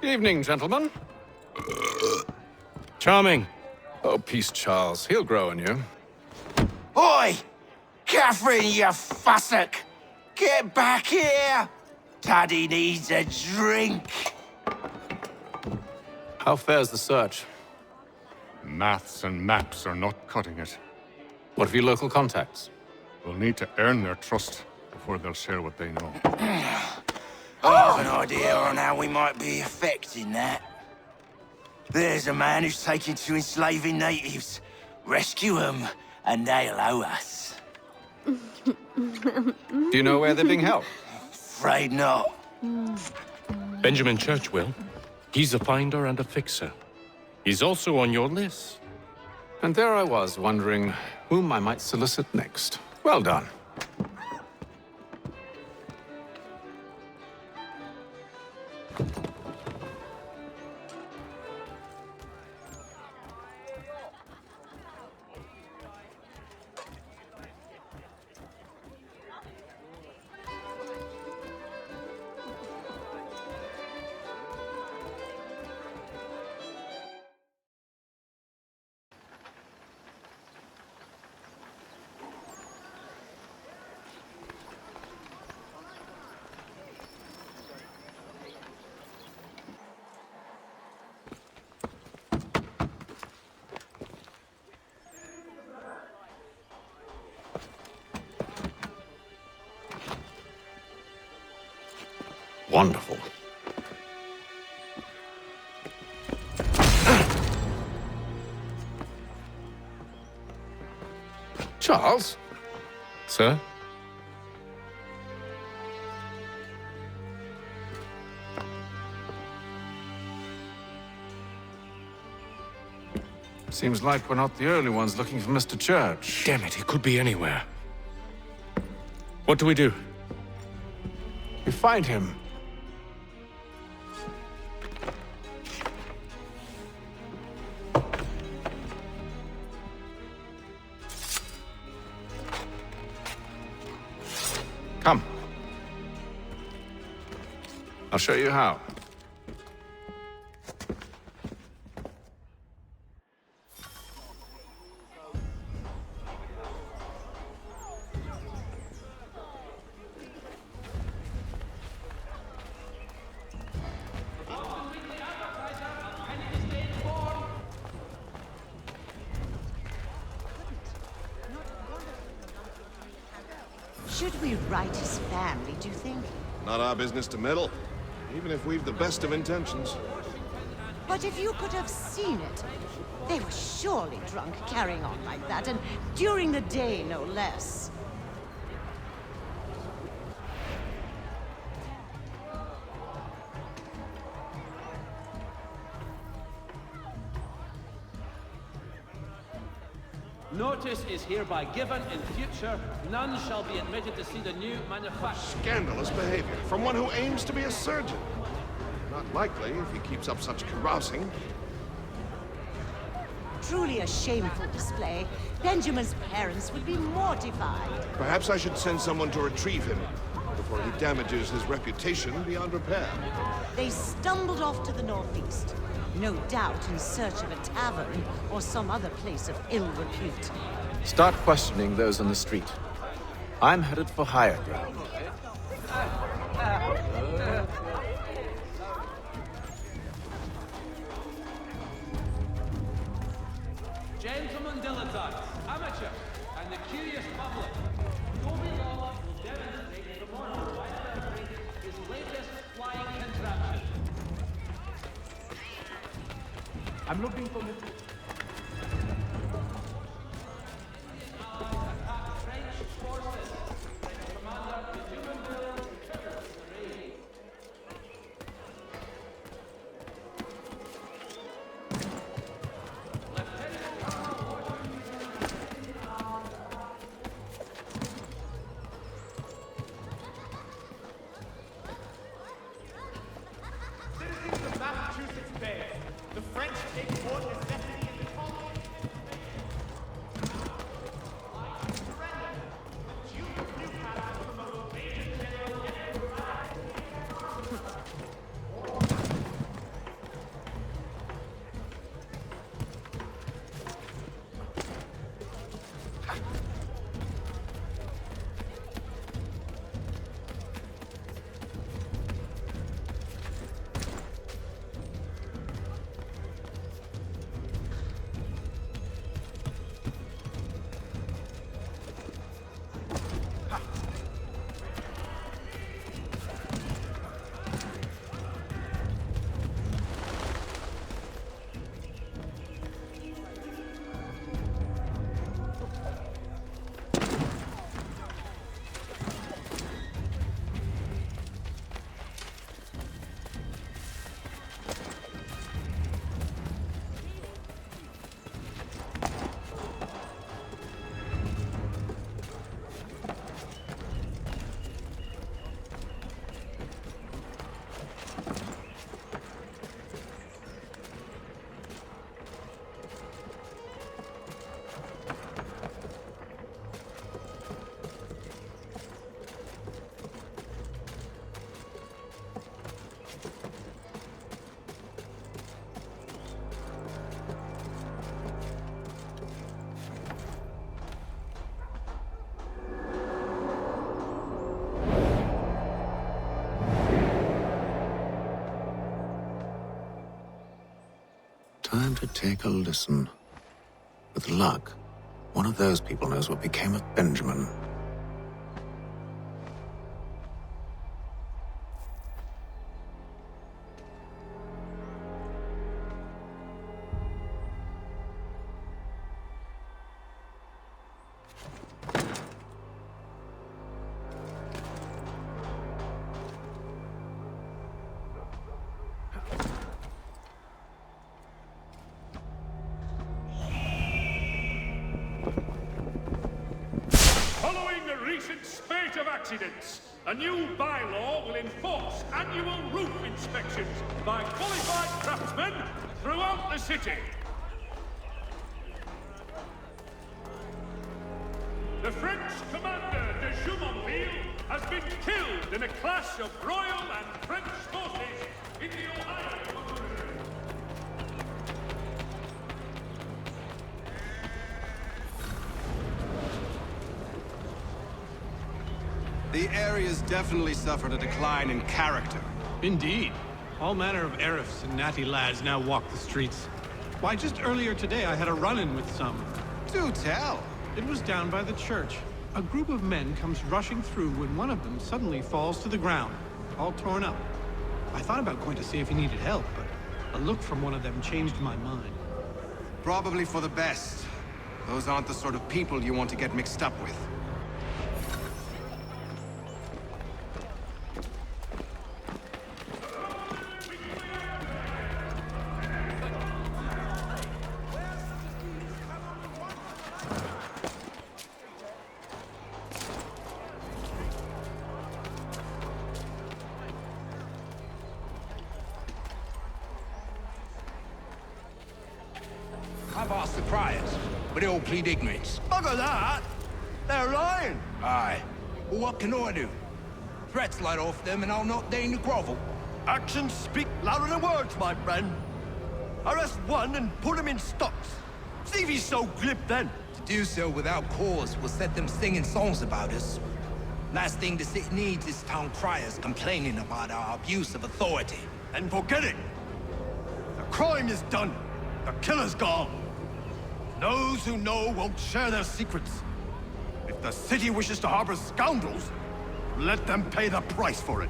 Evening, gentlemen. Charming. Oh, peace, Charles. He'll grow on you. Oi! Catherine, you fussock! Get back here! Taddy needs a drink. How fares the search? Maths and maps are not cutting it. What of your local contacts? We'll need to earn their trust before they'll share what they know. I have an idea on how we might be affecting that. There's a man who's taken to enslaving natives. Rescue them, and they'll owe us. Do you know where they're being held? Afraid not. Benjamin Church will. He's a finder and a fixer. He's also on your list. And there I was, wondering whom I might solicit next. Well done. Wonderful. Charles? Sir? Seems like we're not the only ones looking for Mr. Church. Damn it, he could be anywhere. What do we do? We find him. Come. I'll show you how. Should we write his family, do you think? Not our business to meddle, even if we've the best of intentions. But if you could have seen it, they were surely drunk carrying on like that, and during the day, no less. Notice is hereby given. In future, none shall be admitted to see the new manufacture. Scandalous behavior from one who aims to be a surgeon. Not likely if he keeps up such carousing. Truly a shameful display. Benjamin's parents would be mortified. Perhaps I should send someone to retrieve him before he damages his reputation beyond repair. They stumbled off to the northeast, no doubt in search of a tavern or some other place of ill repute. Start questioning those on the street. I'm headed for higher ground. Gentlemen dilettantes, amateurs, and the curious public, Toby Law will demonstrate tomorrow by delivering his latest flying contraption. I'm looking for Mr. French forces. Commander Juvenile Ray. Citizens of Massachusetts Bay, the French take Fort Necessity time to take a listen. With luck, one of those people knows what became of Benjamin. Following a recent spate of accidents, a new bylaw will enforce annual roof inspections by qualified craftsmen throughout the city. The French commander de Jumonville has been killed in a clash of Royal and French forces in the Ohio River. The area's definitely suffered a decline in character. Indeed. All manner of Arifs and natty lads now walk the streets. Why, just earlier today I had a run-in with some. Do tell. It was down by the church. A group of men comes rushing through when one of them suddenly falls to the ground, all torn up. I thought about going to see if he needed help, but a look from one of them changed my mind. Probably for the best. Those aren't the sort of people you want to get mixed up with. I've asked the criers, but they all plead ignorance. Bugger that! They're lying! Aye. Well, what can I do? Threats light off them and I'll not deign to grovel. Actions speak louder than words, my friend. Arrest one and put him in stocks. See if he's so glib then. To do so without cause will set them singing songs about us. Last thing the city needs is town criers complaining about our abuse of authority. And forget it. The crime is done. The killer's gone. Those who know won't share their secrets. If the city wishes to harbor scoundrels, let them pay the price for it.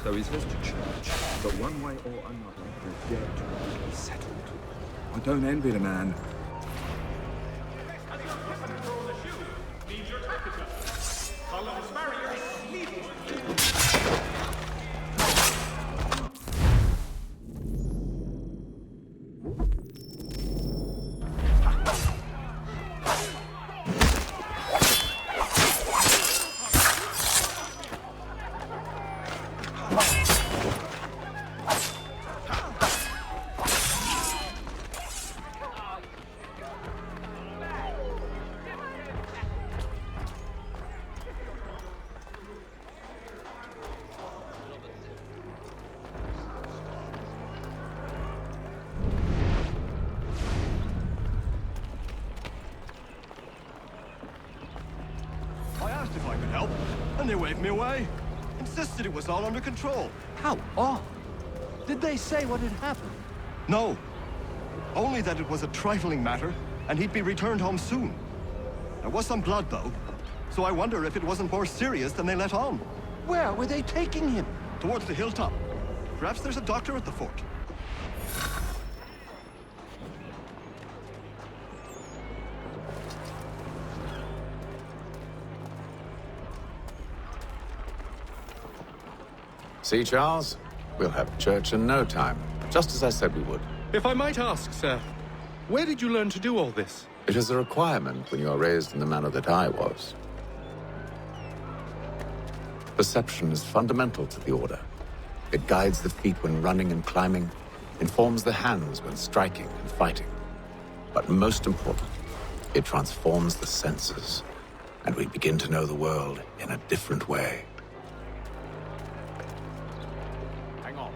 So he says to church, but one way or another, the debt will be settled. I don't envy the man. I asked if I could help, and they waved me away. Insisted it was all under control. How odd. Did they say what had happened? No. Only that it was a trifling matter, and he'd be returned home soon. There was some blood, though, so I wonder if it wasn't more serious than they let on. Where were they taking him? Towards the hilltop. Perhaps there's a doctor at the fort. See, Charles? We'll have church in no time, just as I said we would. If I might ask, sir, where did you learn to do all this? It is a requirement when you are raised in the manner that I was. Perception is fundamental to the Order. It guides the feet when running and climbing, informs the hands when striking and fighting. But most important, it transforms the senses, and we begin to know the world in a different way. Hang on.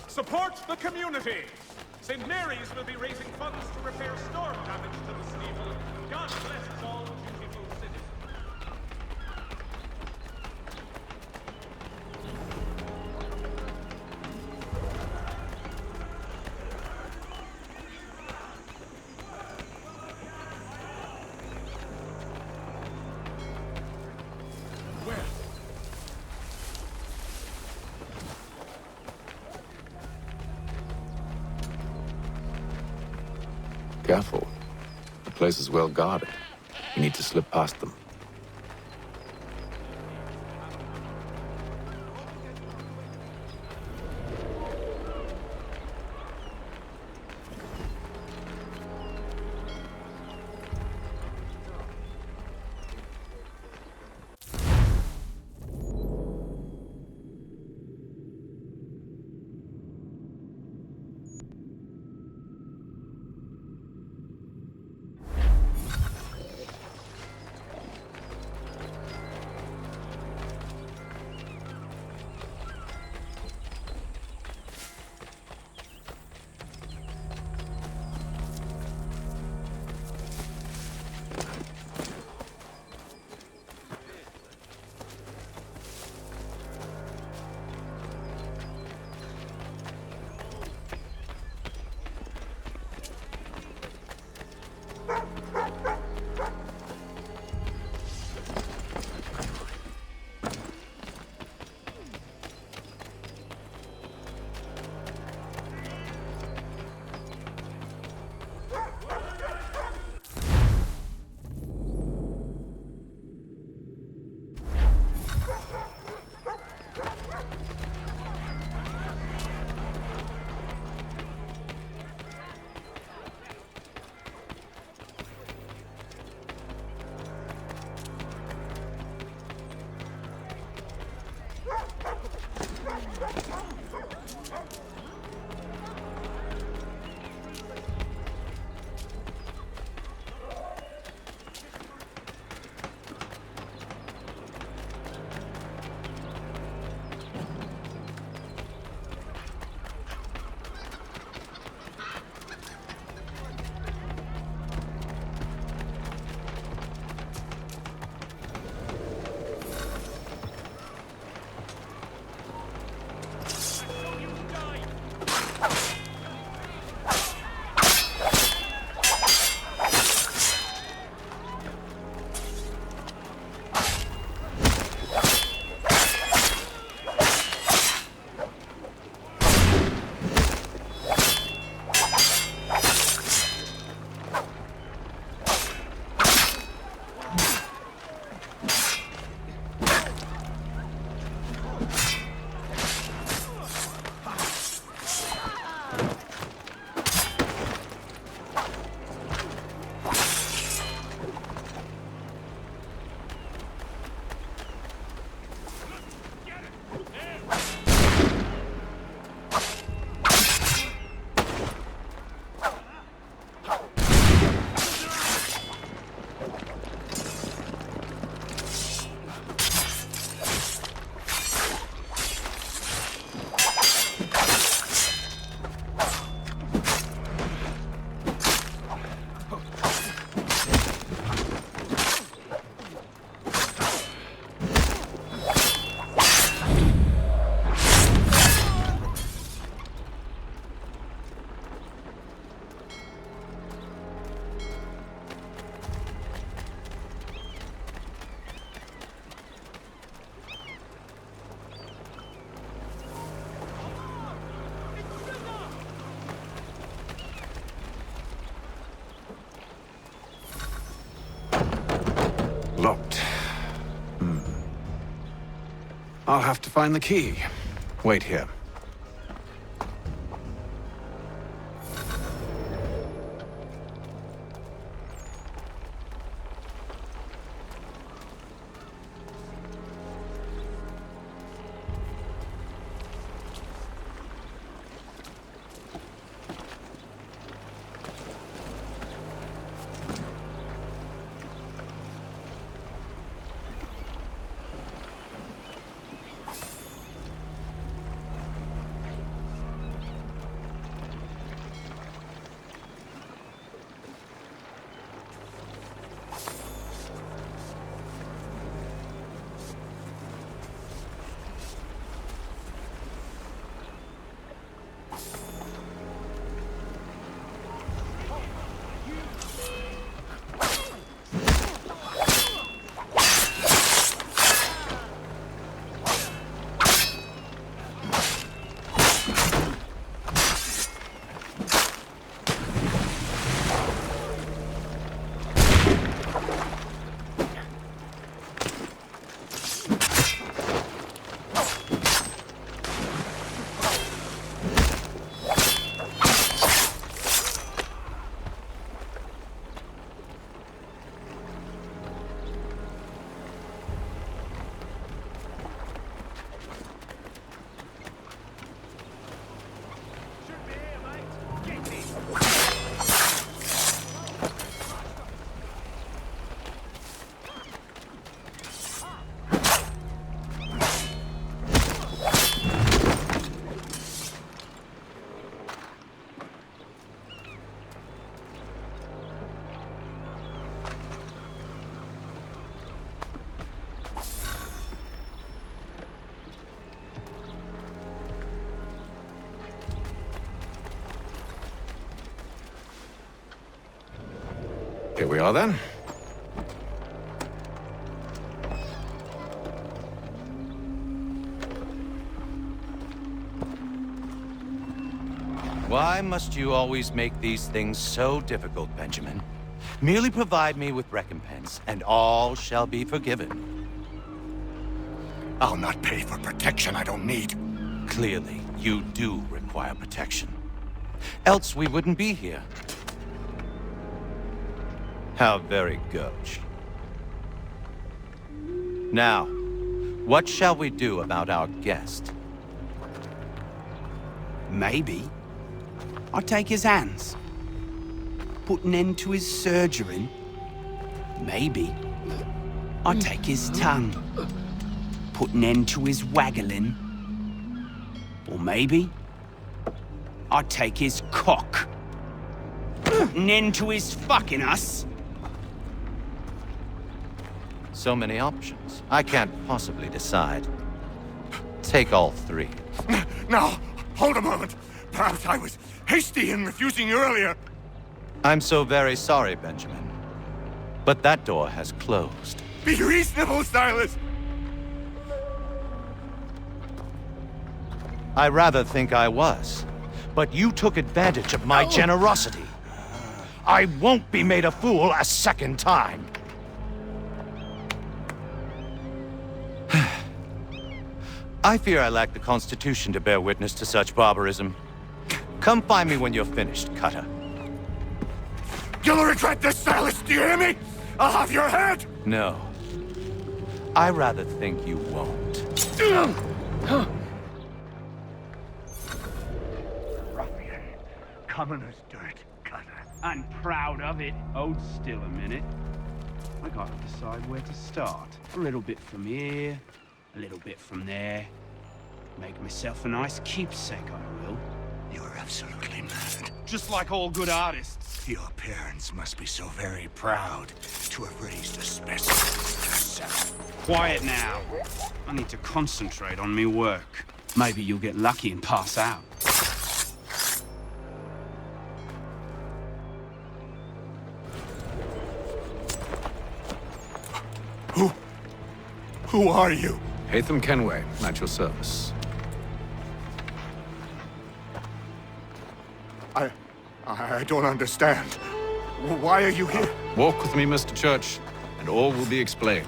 Support the community! St. Mary's will be raising funds to repair storm damage to the steeple. God bless all dutiful citizens. Careful. The place is well guarded. We need to slip past them. I'll have to find the key. Wait here. Here we are, then. Why must you always make these things so difficult, Benjamin? Merely provide me with recompense, and all shall be forgiven. I'll not pay for protection I don't need. Clearly, you do require protection. Else we wouldn't be here. How very gauche. Now, what shall we do about our guest? Maybe I'll take his hands. Put an end to his surgery. Maybe I'll take his tongue. Put an end to his waggling. Or maybe I'll take his cock. Put an end to his fucking us. So many options. I can't possibly decide. Take all three. Now, hold a moment. Perhaps I was hasty in refusing you earlier. I'm so very sorry, Benjamin. But that door has closed. Be reasonable, Silas! I rather think I was. But you took advantage of my generosity. I won't be made a fool a second time. I fear I lack the constitution to bear witness to such barbarism. Come find me when you're finished, Cutter. You'll regret this, Silas, do you hear me? I'll have your head! No. I rather think you won't. Ruffian. Commoner's dirt, Cutter. I'm proud of it. Hold still a minute. I gotta decide where to start. A little bit from here, a little bit from there. Make myself a nice keepsake, I will. You're absolutely mad. Just like all good artists. Your parents must be so very proud to have raised a specimen yourself. Quiet now. I need to concentrate on me work. Maybe you'll get lucky and pass out. Who are you? Hatham Kenway, at your service. I don't understand. Why are you here? Walk with me, Mr. Church, and all will be explained.